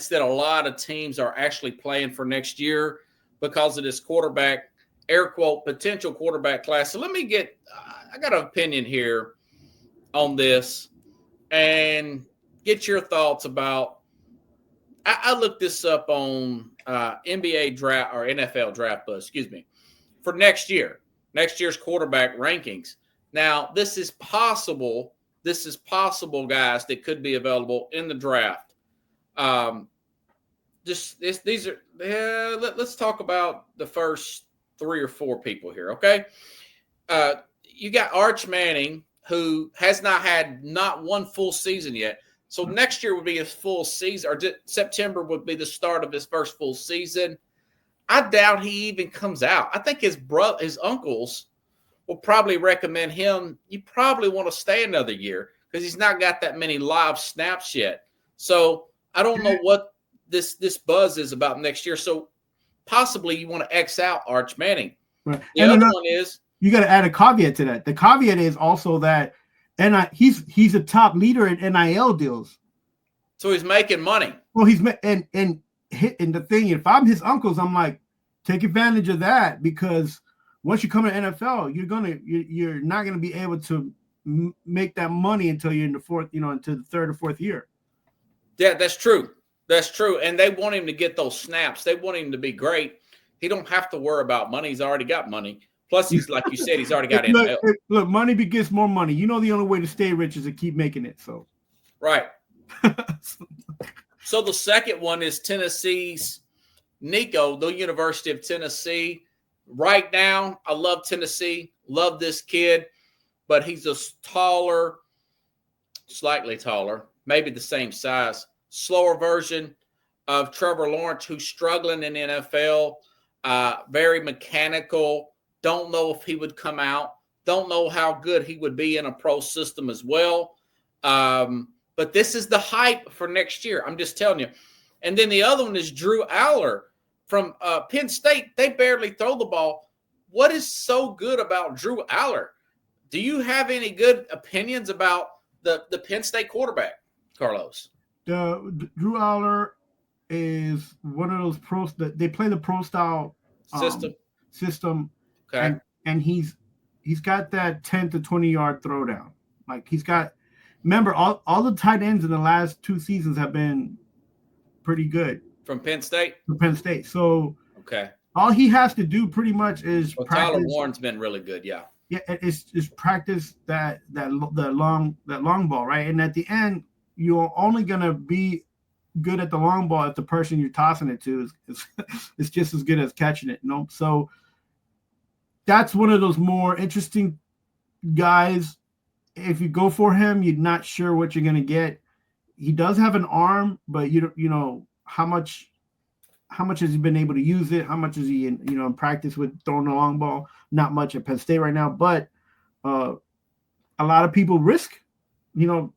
that a lot of teams are actually playing for next year because of this quarterback, air quote, potential quarterback class. So let me I got an opinion here on this and get your thoughts about. I looked this up on NBA draft or NFL draft buzz, excuse me, for next year's quarterback rankings. Now, this is possible, guys, that could be available in the draft. Let's talk about the first 3 or 4 people here, okay? You got Arch Manning, who has not had one full season yet. So next year would be his full season, or September would be the start of his first full season. I doubt he even comes out. I think his uncles will probably recommend him. You probably want to stay another year because he's not got that many live snaps yet. So I don't know what this buzz is about next year. So possibly you want to X out Arch Manning. Right. The other one is you got to add a caveat to that. The caveat is also that he's a top leader in NIL deals. So he's making money. Well, and the thing, if I'm his uncles, I'm like, take advantage of that, because once you come to NFL, you're not gonna be able to make that money until you're in the fourth, into the third or fourth year. Yeah, that's true. That's true. And they want him to get those snaps. They want him to be great. He don't have to worry about money. He's already got money. Plus, he's like you said, he's already got NFL. Look, money begets more money. The only way to stay rich is to keep making it. So, right. So the second one is Tennessee's Nico, the University of Tennessee. Right now, I love Tennessee. Love this kid, but he's a slightly taller, maybe the same size, slower version of Trevor Lawrence, who's struggling in the NFL. Very mechanical. Don't know if he would come out. Don't know how good he would be in a pro system as well. But this is the hype for next year. I'm just telling you. And then the other one is Drew Aller from Penn State. They barely throw the ball. What is so good about Drew Aller? Do you have any good opinions about the Penn State quarterback, Carlos? Drew Aller is one of those pros that they play the pro style system. Okay. And he's got that 10 to 20 yard throwdown. Like remember all the tight ends in the last 2 seasons have been pretty good. From Penn State? From Penn State. So okay. All he has to do pretty much is practice. Tyler Warren's been really good, yeah. Yeah, it's practice that long ball, right? And at the end, you're only gonna be good at the long ball if the person you're tossing it to is just as good as catching it. So that's one of those more interesting guys. If you go for him, you're not sure what you're gonna get. He does have an arm, but you know how much has he been able to use it? How much is he in practice with throwing the long ball? Not much at Penn State right now, but a lot of people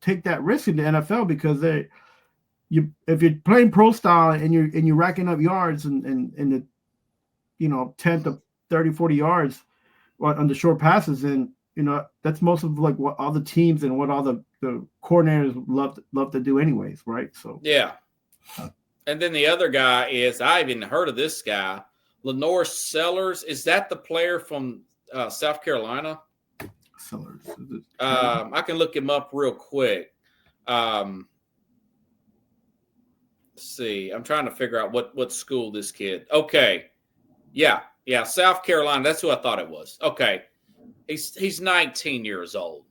take that risk in the NFL because if you're playing pro style and you're racking up yards and the 10 to 30, 40 yards on the short passes, and that's most of like what all the teams and what all the coordinators love to do anyways, right? So yeah. And then the other guy is, I haven't heard of this guy, Lenore Sellers. Is that the player from South Carolina? Sellers. I can look him up real quick. Let's see. I'm trying to figure out what school this kid. Okay. Yeah, South Carolina. That's who I thought it was. Okay. He's 19 years old.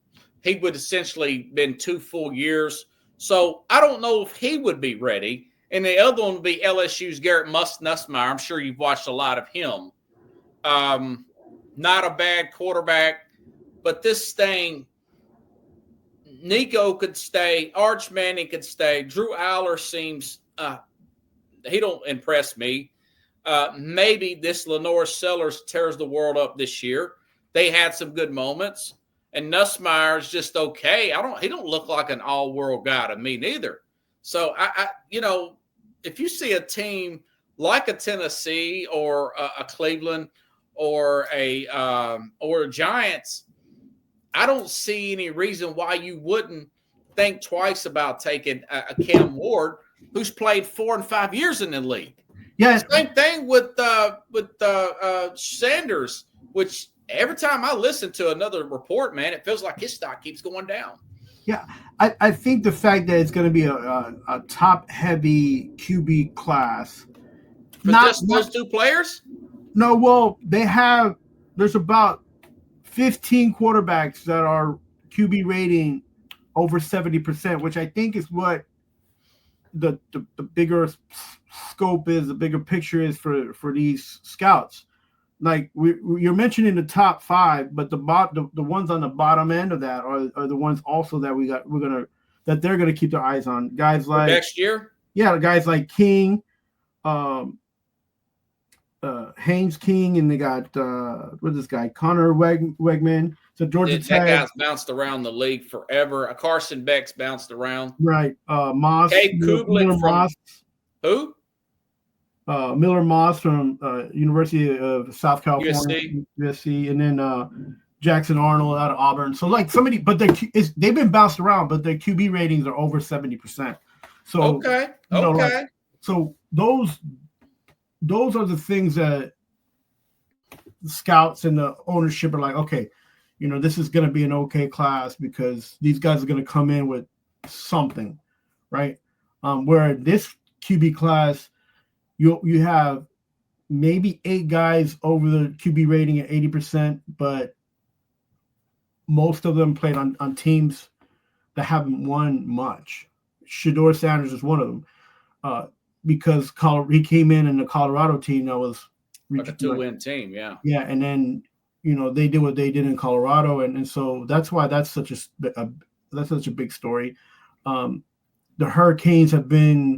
He would essentially been 2 full years. So I don't know if he would be ready. And the other one would be LSU's Garrett Nussmeier. I'm sure you've watched a lot of him. Not a bad quarterback, but this thing, Nico could stay. Arch Manning could stay. Drew Aller seems he don't impress me. Maybe this Lenore Sellers tears the world up this year. They had some good moments, and Nussmeier is just okay. He don't look like an all-world guy to me neither. So I if you see a team like a Tennessee or a Cleveland or a Giants, I don't see any reason why you wouldn't think twice about taking a Cam Ward who's played 4 and 5 years in the league. Yeah. Same thing with Sanders, which every time I listen to another report, man, it feels like his stock keeps going down. Yeah, I think the fact that it's going to be a top-heavy QB class. For just those two players? No, well, there's about 15 quarterbacks that are QB rating over 70%, which I think is what the bigger scope is, the bigger picture is for these scouts. Like you're mentioning the top 5, but the ones on the bottom end of that are the ones also that they're gonna keep their eyes on. Guys like next year, guys like King, Haynes King, and they got what's this guy, Connor Wegman. So Georgia Tech. That guy's bounced around the league forever. Carson Beck's bounced around. Right. Moss. Cade Kublik from Moss. Who? Miller Moss from University of South California, USC, and then Jackson Arnold out of Auburn. So like somebody, but they've been bounced around, but their QB ratings are over 70%. So okay. So those are the things that the scouts and the ownership are like, okay, this is going to be an okay class because these guys are going to come in with something, right? Where this QB class, you have maybe 8 guys over the QB rating at 80%, but most of them played on teams that haven't won much. Shedeur Sanders is one of them because he came in the Colorado team that was like a 2-win team, yeah. Yeah, and then they did what they did in Colorado, and so that's why that's such a big story. The Hurricanes have been